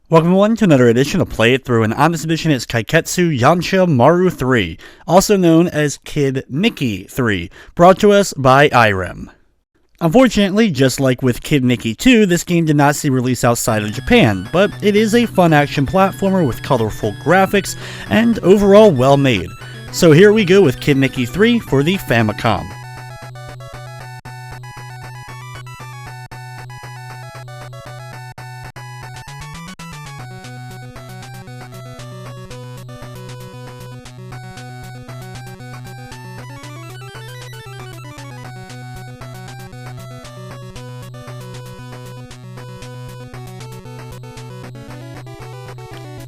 Welcome everyone to another edition of Play It Through, and on this edition it's Kaiketsu Yancha Maru 3, also known as Kid Niki 3, brought to us by Irem. Unfortunately, just like with Kid Niki 2, this game did not see release outside of Japan, but it is a fun action platformer with colorful graphics and overall well made. So here we go with Kid Niki 3 for the Famicom.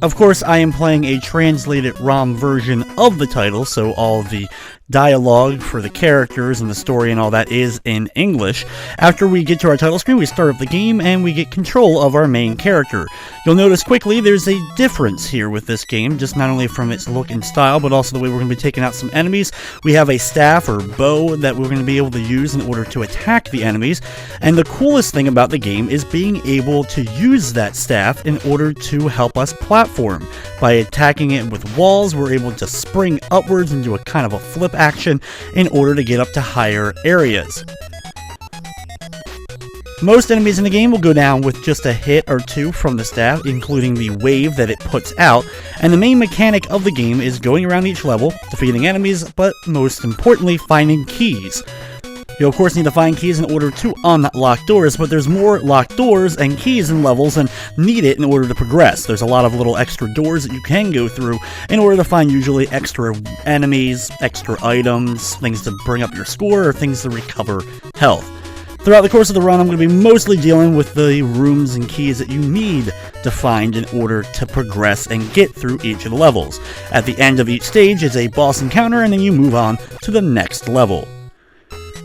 Of course, I am playing a translated ROM version of the title, so all the dialogue for the characters and the story and all that is in English. After we get to our title screen, we start up the game and we get control of our main character. You'll notice quickly there's a difference here with this game, just not only from its look and style, but also the way we're going to be taking out some enemies. We have a staff or bow that we're going to be able to use in order to attack the enemies, and the coolest thing about the game is being able to use that staff in order to help us platform. By attacking it with walls, we're able to spring upwards and do a kind of a flip action in order to get up to higher areas. Most enemies in the game will go down with just a hit or two from the staff, including the wave that it puts out, and the main mechanic of the game is going around each level, defeating enemies, but most importantly, finding keys. You'll of course need to find keys in order to unlock doors, but there's more locked doors and keys in levels than needed in order to progress. There's a lot of little extra doors that you can go through in order to find usually extra enemies, extra items, things to bring up your score, or things to recover health. Throughout the course of the run, I'm going to be mostly dealing with the rooms and keys that you need to find in order to progress and get through each of the levels. At the end of each stage is a boss encounter, and then you move on to the next level.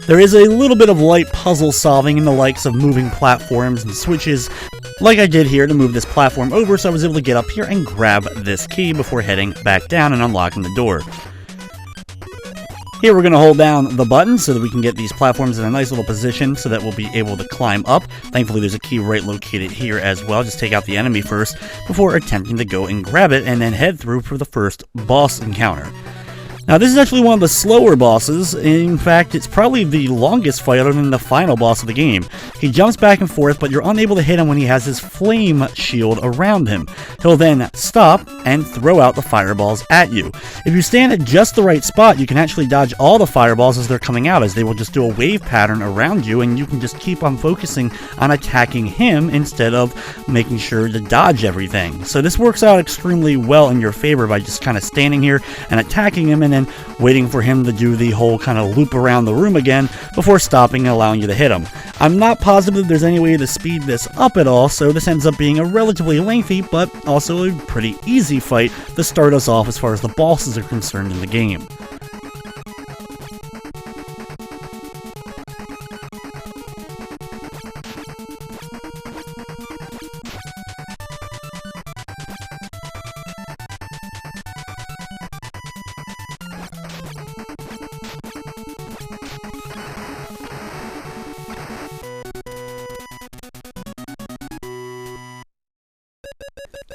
There is a little bit of light puzzle solving in the likes of moving platforms and switches, like I did here to move this platform over, so I was able to get up here and grab this key before heading back down and unlocking the door. Here we're going to hold down the button so that we can get these platforms in a nice little position so that we'll be able to climb up. Thankfully there's a key right located here as well. Just take out the enemy first before attempting to go and grab it and then head through for the first boss encounter. Now this is actually one of the slower bosses. In fact, it's probably the longest fight other than the final boss of the game. He jumps back and forth, but you're unable to hit him when he has his flame shield around him. He'll then stop and throw out the fireballs at you. If you stand at just the right spot, you can actually dodge all the fireballs as they're coming out, as they will just do a wave pattern around you, and you can just keep on focusing on attacking him instead of making sure to dodge everything. So this works out extremely well in your favor by just kind of standing here and attacking him and then waiting for him to do the whole kind of loop around the room again before stopping and allowing you to hit him. I'm not positive there's any way to speed this up at all, so this ends up being a relatively lengthy but also a pretty easy fight to start us off as far as the bosses are concerned in the game.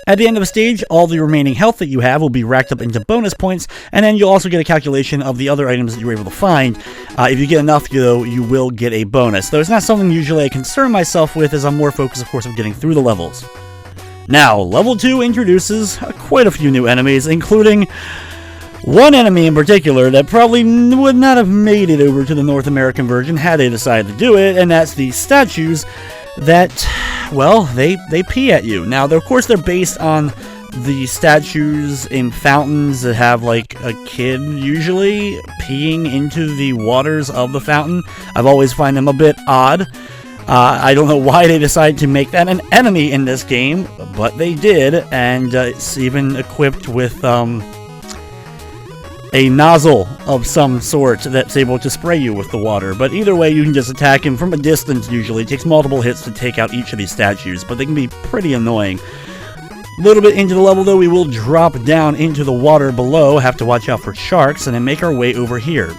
At the end of a stage, all the remaining health that you have will be racked up into bonus points, and then you'll also get a calculation of the other items that you were able to find. If you get enough, though, you will get a bonus, though it's not something usually I concern myself with, as I'm more focused, of course, on getting through the levels. Now, Level 2 introduces quite a few new enemies, including one enemy in particular that probably would not have made it over to the North American version had they decided to do it, and that's the statues that, well, they pee at you. Now, of course, they're based on the statues in fountains that have, like, a kid, usually, peeing into the waters of the fountain. I've always find them a bit odd. I don't know why they decided to make that an enemy in this game, but they did, and it's even equipped with, a nozzle of some sort that's able to spray you with the water. But either way, you can just attack him from a distance usually. It takes multiple hits to take out each of these statues, but they can be pretty annoying. A little bit into the level though, we will drop down into the water below, have to watch out for sharks, and then make our way over here.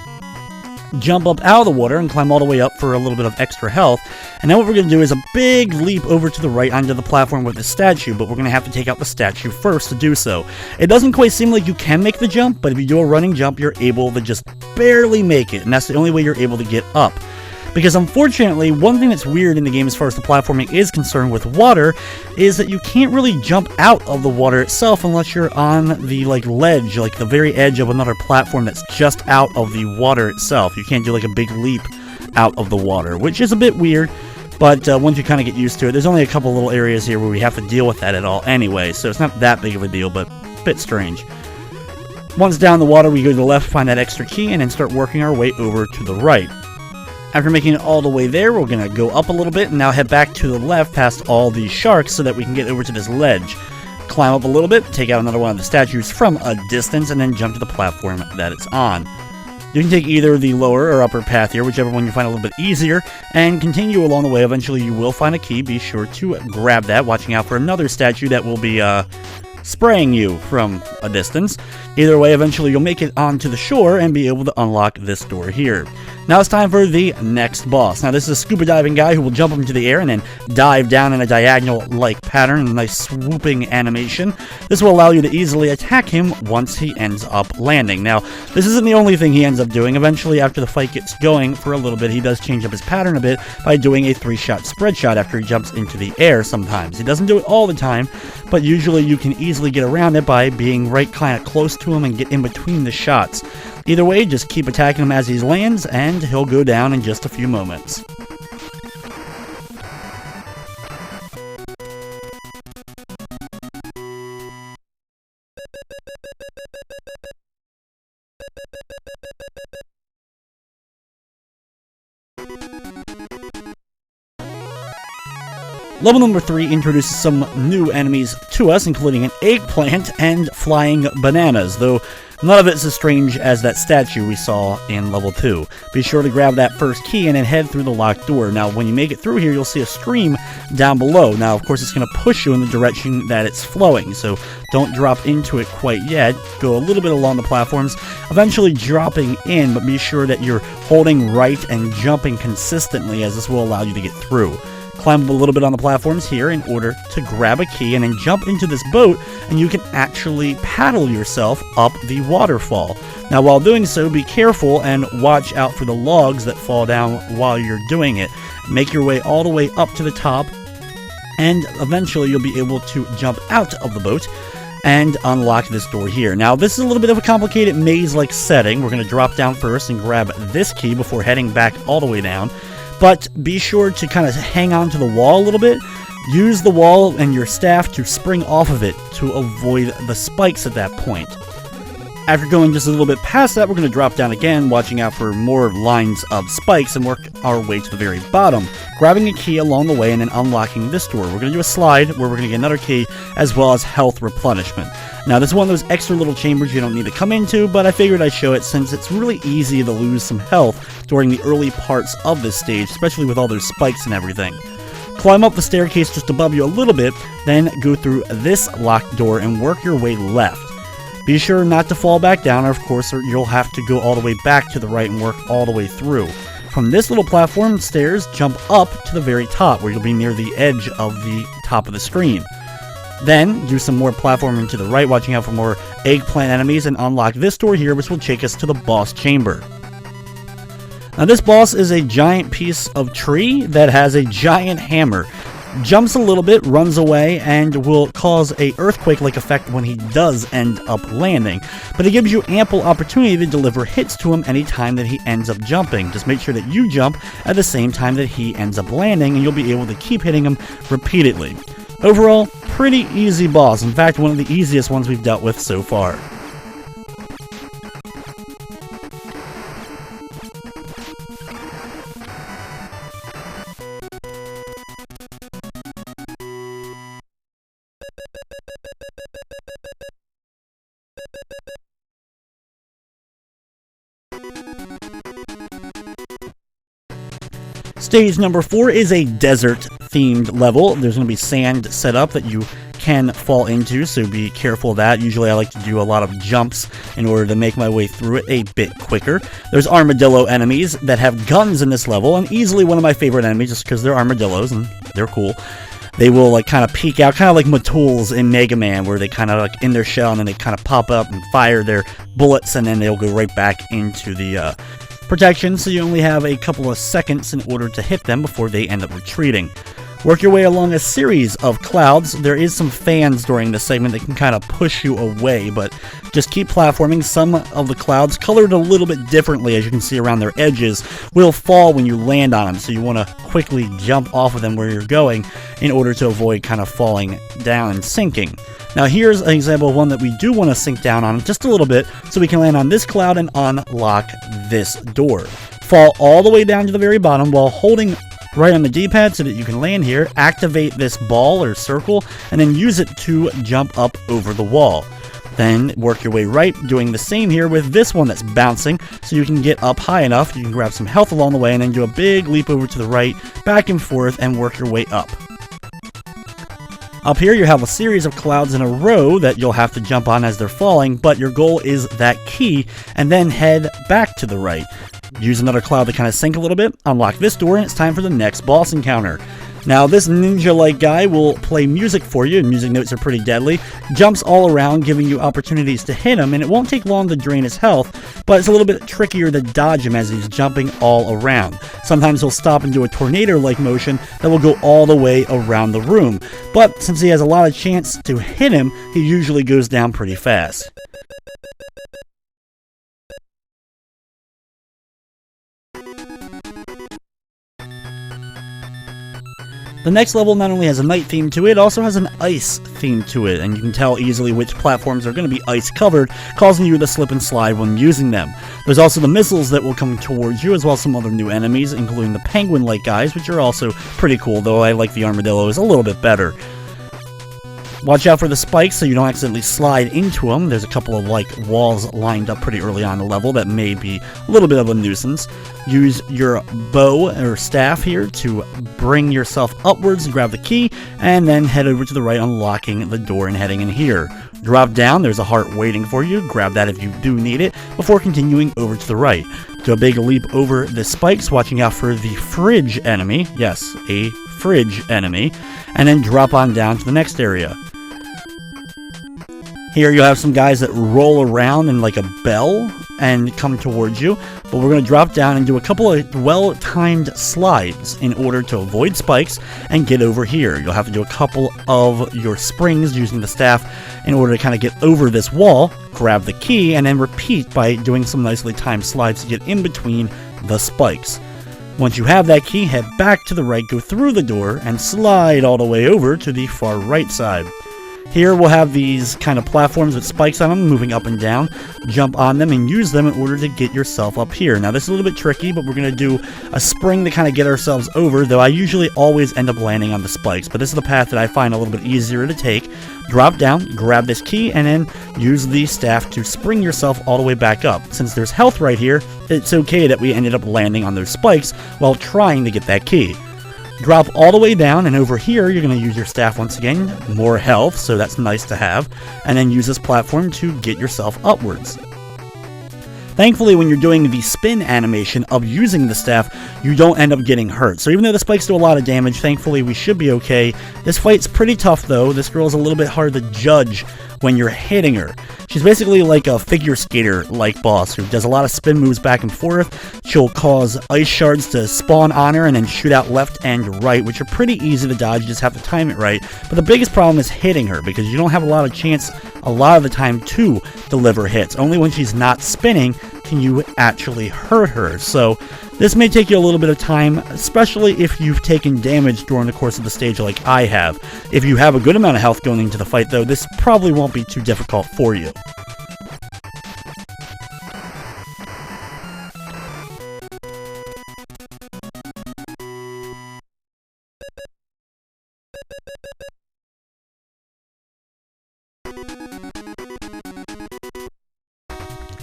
Jump up out of the water and climb all the way up for a little bit of extra health. And then what we're going to do is a big leap over to the right onto the platform with the statue, but we're going to have to take out the statue first to do so. It doesn't quite seem like you can make the jump, but if you do a running jump, you're able to just barely make it, and that's the only way you're able to get up. Because unfortunately, one thing that's weird in the game as far as the platforming is concerned with water is that you can't really jump out of the water itself unless you're on the ledge, like the very edge of another platform that's just out of the water itself. You can't do like a big leap out of the water, which is a bit weird, but once you kind of get used to it, there's only a couple little areas here where we have to deal with that at all anyway, so it's not that big of a deal, but a bit strange. Once down the water, we go to the left, find that extra key, and then start working our way over to the right. After making it all the way there, we're going to go up a little bit and now head back to the left past all these sharks so that we can get over to this ledge. Climb up a little bit, take out another one of the statues from a distance, and then jump to the platform that it's on. You can take either the lower or upper path here, whichever one you find a little bit easier, and continue along the way. Eventually you will find a key. Be sure to grab that, watching out for another statue that will be spraying you from a distance. Either way, eventually you'll make it onto the shore and be able to unlock this door here. Now it's time for the next boss. Now this is a scuba diving guy who will jump into the air and then dive down in a diagonal-like pattern, a nice swooping animation. This will allow you to easily attack him once he ends up landing. Now, this isn't the only thing he ends up doing. Eventually, after the fight gets going for a little bit, he does change up his pattern a bit by doing a 3-shot spread shot after he jumps into the air sometimes. He doesn't do it all the time, but usually you can easily get around it by being right kind of close to him and get in between the shots. Either way, just keep attacking him as he lands, and he'll go down in just a few moments. Level number 3 introduces some new enemies to us, including an eggplant and flying bananas, though none of it's as strange as that statue we saw in level 2. Be sure to grab that first key and then head through the locked door. Now, when you make it through here, you'll see a stream down below. Now, of course, it's going to push you in the direction that it's flowing, so don't drop into it quite yet. Go a little bit along the platforms, eventually dropping in, but be sure that you're holding right and jumping consistently, as this will allow you to get through. Climb up a little bit on the platforms here in order to grab a key and then jump into this boat, and you can actually paddle yourself up the waterfall. Now, while doing so, be careful and watch out for the logs that fall down while you're doing it. Make your way all the way up to the top, and eventually you'll be able to jump out of the boat and unlock this door here. Now, this is a little bit of a complicated maze-like setting. We're going to drop down first and grab this key before heading back all the way down. But be sure to kind of hang on to the wall a little bit. Use the wall and your staff to spring off of it to avoid the spikes at that point. After going just a little bit past that, we're going to drop down again, watching out for more lines of spikes, and work our way to the very bottom, grabbing a key along the way and then unlocking this door. We're going to do a slide where we're going to get another key, as well as health replenishment. Now, this is one of those extra little chambers you don't need to come into, but I figured I'd show it since it's really easy to lose some health during the early parts of this stage, especially with all those spikes and everything. Climb up the staircase just above you a little bit, then go through this locked door and work your way left. Be sure not to fall back down, or of course you'll have to go all the way back to the right and work all the way through. From this little platform stairs, jump up to the very top, where you'll be near the edge of the top of the screen. Then, do some more platforming to the right, watching out for more eggplant enemies, and unlock this door here, which will take us to the boss chamber. Now, this boss is a giant piece of tree that has a giant hammer. Jumps a little bit, runs away, and will cause a earthquake-like effect when he does end up landing. But it gives you ample opportunity to deliver hits to him anytime that he ends up jumping. Just make sure that you jump at the same time that he ends up landing, and you'll be able to keep hitting him repeatedly. Overall, pretty easy boss. In fact, one of the easiest ones we've dealt with so far. Stage number 4 is a desert-themed level. There's going to be sand set up that you can fall into, so be careful of that. Usually I like to do a lot of jumps in order to make my way through it a bit quicker. There's armadillo enemies that have guns in this level, and easily one of my favorite enemies just because they're armadillos and they're cool. They will like kind of peek out, kind of like Matools in Mega Man, where they kind of like in their shell and then they kind of pop up and fire their bullets, and then they'll go right back into the protection, so you only have a couple of seconds in order to hit them before they end up retreating. Work your way along a series of clouds. There is some fans during this segment that can kind of push you away, but just keep platforming. Some of the clouds, colored a little bit differently, as you can see around their edges, will fall when you land on them, so you want to quickly jump off of them where you're going in order to avoid kind of falling down and sinking. Now here's an example of one that we do want to sink down on just a little bit, so we can land on this cloud and unlock this door. Fall all the way down to the very bottom while holding right on the D-pad so that you can land here, activate this ball or circle, and then use it to jump up over the wall. Then work your way right, doing the same here with this one that's bouncing, so you can get up high enough, you can grab some health along the way, and then do a big leap over to the right, back and forth, and work your way up. Up here you have a series of clouds in a row that you'll have to jump on as they're falling, but your goal is that key, and then head back to the right. Use another cloud to kind of sink a little bit, unlock this door, and it's time for the next boss encounter. Now this ninja-like guy will play music for you, and music notes are pretty deadly. Jumps all around, giving you opportunities to hit him, and it won't take long to drain his health, but it's a little bit trickier to dodge him as he's jumping all around. Sometimes he'll stop and do a tornado-like motion that will go all the way around the room, but since he has a lot of chance to hit him, he usually goes down pretty fast. The next level not only has a night theme to it, it also has an ice theme to it, and you can tell easily which platforms are going to be ice covered, causing you to slip and slide when using them. There's also the missiles that will come towards you, as well as some other new enemies, including the penguin-like guys, which are also pretty cool, though I like the armadillos a little bit better. Watch out for the spikes so you don't accidentally slide into them. There's a couple of like walls lined up pretty early on in the level that may be a little bit of a nuisance. Use your bow or staff here to bring yourself upwards and grab the key, and then head over to the right, unlocking the door and heading in here. Drop down, there's a heart waiting for you. Grab that if you do need it before continuing over to the right. Do a big leap over the spikes, watching out for the fridge enemy. Yes, a fridge enemy. And then drop on down to the next area. Here you'll have some guys that roll around in like a bell and come towards you, but we're going to drop down and do a couple of well-timed slides in order to avoid spikes and get over here. You'll have to do a couple of your springs using the staff in order to kind of get over this wall, grab the key, and then repeat by doing some nicely timed slides to get in between the spikes. Once you have that key, head back to the right, go through the door, and slide all the way over to the far right side. Here we'll have these kind of platforms with spikes on them, moving up and down. Jump on them and use them in order to get yourself up here. Now this is a little bit tricky, but we're going to do a spring to kind of get ourselves over, though I usually always end up landing on the spikes. But this is the path that I find a little bit easier to take. Drop down, grab this key, and then use the staff to spring yourself all the way back up. Since there's health right here, it's okay that we ended up landing on those spikes while trying to get that key. Drop all the way down, and over here you're going to use your staff once again. More health, so that's nice to have. And then use this platform to get yourself upwards. Thankfully, when you're doing the spin animation of using the staff, you don't end up getting hurt. So even though the spikes do a lot of damage, thankfully we should be okay. This fight's pretty tough though. This girl's a little bit hard to judge when you're hitting her. She's basically like a figure skater-like boss who does a lot of spin moves back and forth. She'll cause ice shards to spawn on her and then shoot out left and right, which are pretty easy to dodge. You just have to time it right. But the biggest problem is hitting her, because you don't have a lot of chance a lot of the time to deliver hits. Only when she's not spinning can you actually hurt her. So this may take you a little bit of time, especially if you've taken damage during the course of the stage like I have. If you have a good amount of health going into the fight though, this probably won't be too difficult for you.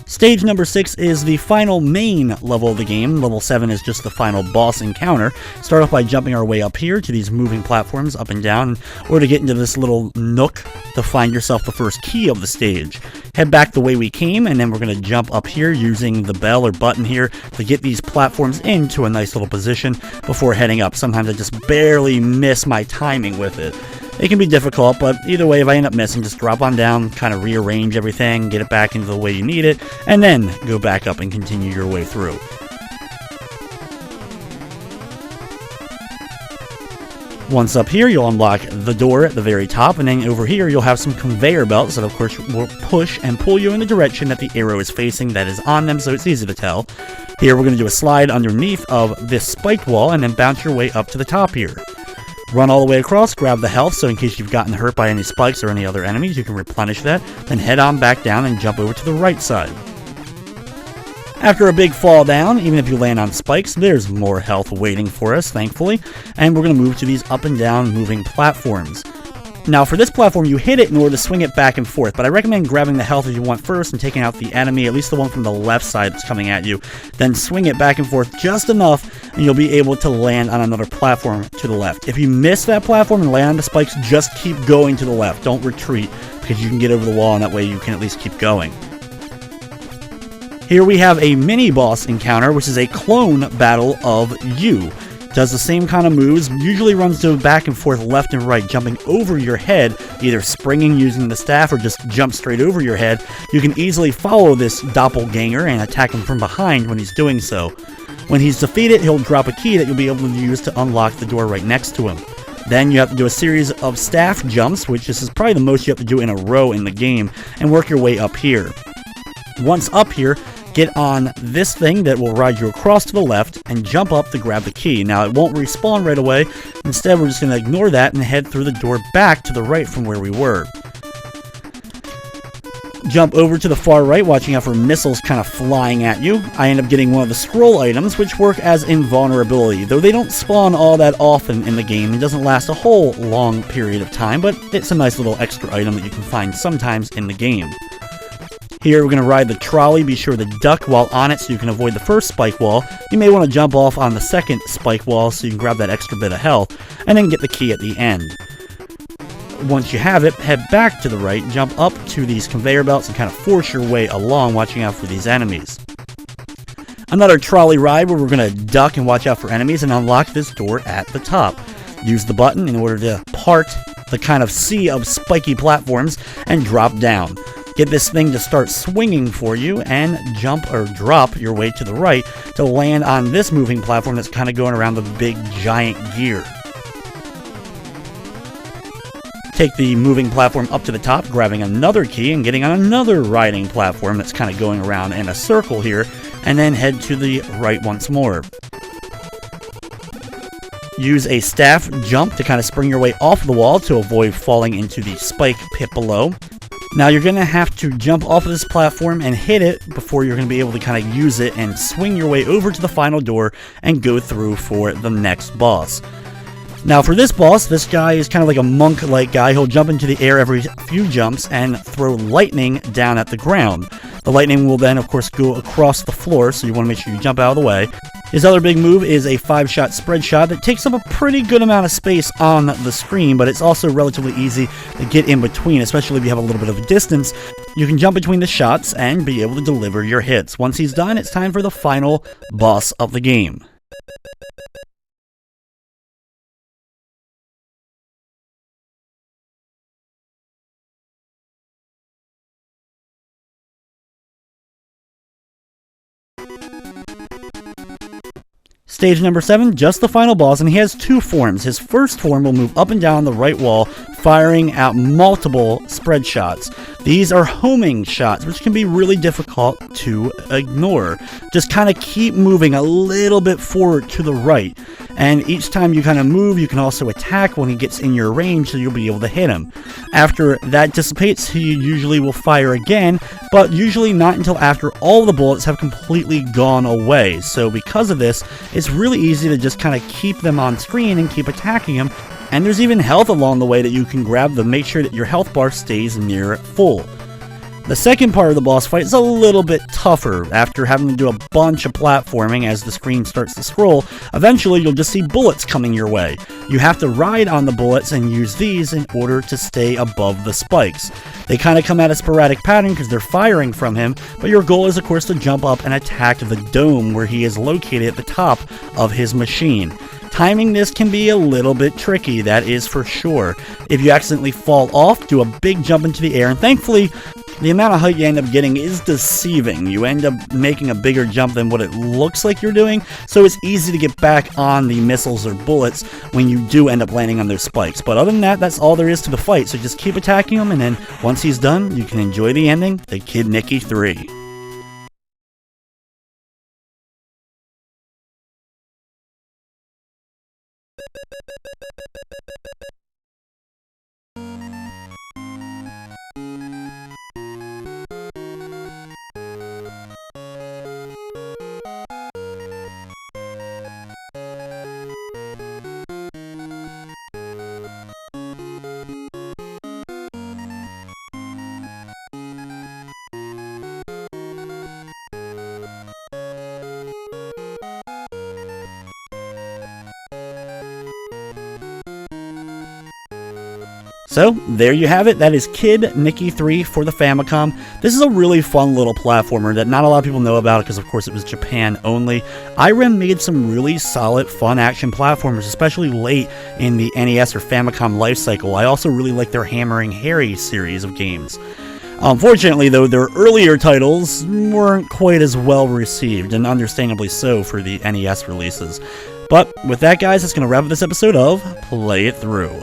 Stage number 6 is the final main level of the game. Level 7 is just the final boss encounter. Start off by jumping our way up here to these moving platforms up and down, or to get into this little nook to find yourself the first key of the stage. Head back the way we came, and then we're going to jump up here using the bell or button here to get these platforms into a nice little position before heading up. Sometimes I just barely miss my timing with it. It can be difficult, but either way, if I end up missing, just drop on down, kind of rearrange everything, get it back into the way you need it, and then go back up and continue your way through. Once up here, you'll unlock the door at the very top, and then over here, you'll have some conveyor belts that, of course, will push and pull you in the direction that the arrow is facing that is on them, so it's easy to tell. Here, we're going to do a slide underneath of this spiked wall, and then bounce your way up to the top here. Run all the way across, grab the health, so in case you've gotten hurt by any spikes or any other enemies, you can replenish that, then head on back down and jump over to the right side. After a big fall down, even if you land on spikes, there's more health waiting for us, thankfully, and we're going to move to these up and down moving platforms. Now, for this platform, you hit it in order to swing it back and forth, but I recommend grabbing the health if you want first and taking out the enemy, at least the one from the left side that's coming at you. Then swing it back and forth just enough, and you'll be able to land on another platform to the left. If you miss that platform and land on the spikes, just keep going to the left. Don't retreat, because you can get over the wall, and that way you can at least keep going. Here we have a mini-boss encounter, which is a clone battle of you. Does the same kind of moves, usually runs to back and forth left and right, jumping over your head, either springing using the staff or just jump straight over your head. You can easily follow this doppelganger and attack him from behind when he's doing so. When he's defeated, he'll drop a key that you'll be able to use to unlock the door right next to him. Then you have to do a series of staff jumps, which this is probably the most you have to do in a row in the game, and work your way up here. Once up here, get on this thing that will ride you across to the left and jump up to grab the key. Now, it won't respawn right away. Instead, we're just going to ignore that and head through the door back to the right from where we were. Jump over to the far right, watching out for missiles kind of flying at you. I end up getting one of the scroll items, which work as invulnerability, though they don't spawn all that often in the game. It doesn't last a whole long period of time, but it's a nice little extra item that you can find sometimes in the game. Here we're going to ride the trolley. Be sure to duck while on it so you can avoid the first spike wall. You may want to jump off on the second spike wall so you can grab that extra bit of health, and then get the key at the end. Once you have it, head back to the right, jump up to these conveyor belts and kind of force your way along, watching out for these enemies. Another trolley ride where we're going to duck and watch out for enemies and unlock this door at the top. Use the button in order to part the kind of sea of spiky platforms and drop down. Get this thing to start swinging for you and jump or drop your way to the right to land on this moving platform that's kind of going around the big giant gear. Take the moving platform up to the top, grabbing another key and getting on another riding platform that's kind of going around in a circle here, and then head to the right once more. Use a staff jump to kind of spring your way off the wall to avoid falling into the spike pit below. Now you're going to have to jump off of this platform and hit it before you're going to be able to kind of use it and swing your way over to the final door and go through for the next boss. Now for this boss, this guy is kind of like a monk-like guy. He'll jump into the air every few jumps and throw lightning down at the ground. The lightning will then, of course, go across the floor, so you want to make sure you jump out of the way. His other big move is a 5-shot spread shot that takes up a pretty good amount of space on the screen, but it's also relatively easy to get in between, especially if you have a little bit of a distance. You can jump between the shots and be able to deliver your hits. Once he's done, it's time for the final boss of the game. Stage number 7, just the final boss, and he has two forms. His first form will move up and down the right wall, firing out multiple spread shots. These are homing shots, which can be really difficult to ignore. Just kind of keep moving a little bit forward to the right, and each time you kind of move, you can also attack when he gets in your range, so you'll be able to hit him. After that dissipates, he usually will fire again, but usually not until after all the bullets have completely gone away. So because of this, it's really easy to just kind of keep them on screen and keep attacking him. And there's even health along the way that you can grab to make sure that your health bar stays near full. The second part of the boss fight is a little bit tougher. After having to do a bunch of platforming as the screen starts to scroll, eventually you'll just see bullets coming your way. You have to ride on the bullets and use these in order to stay above the spikes. They kind of come at a sporadic pattern because they're firing from him, but your goal is of course to jump up and attack the dome where he is located at the top of his machine. Timing this can be a little bit tricky, that is for sure. If you accidentally fall off, do a big jump into the air, and thankfully, the amount of height you end up getting is deceiving. You end up making a bigger jump than what it looks like you're doing, so it's easy to get back on the missiles or bullets when you do end up landing on those spikes. But other than that, that's all there is to the fight, so just keep attacking him, and then once he's done, you can enjoy the ending, the Kid Niki 3. So, there you have it. That is Kid Niki 3 for the Famicom. This is a really fun little platformer that not a lot of people know about because, of course, it was Japan only. Irem made some really solid, fun action platformers, especially late in the NES or Famicom lifecycle. I also really like their Hammering Harry series of games. Unfortunately, though, their earlier titles weren't quite as well received, and understandably so for the NES releases. But with that, guys, that's going to wrap up this episode of Play It Through.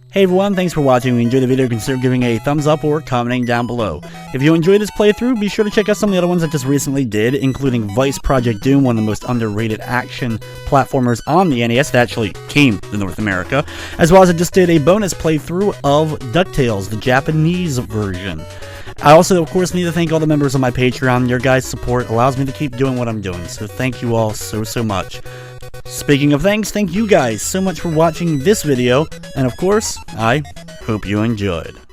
Hey everyone, thanks for watching. If you enjoyed the video, consider giving a thumbs up or commenting down below. If you enjoyed this playthrough, be sure to check out some of the other ones I just recently did, including Vice Project Doom, one of the most underrated action platformers on the NES that actually came to North America, as well as I just did a bonus playthrough of DuckTales, the Japanese version. I also, of course, need to thank all the members of my Patreon. Your guys' support allows me to keep doing what I'm doing, so thank you all so much. Speaking of thanks, thank you guys so much for watching this video, and of course, I hope you enjoyed.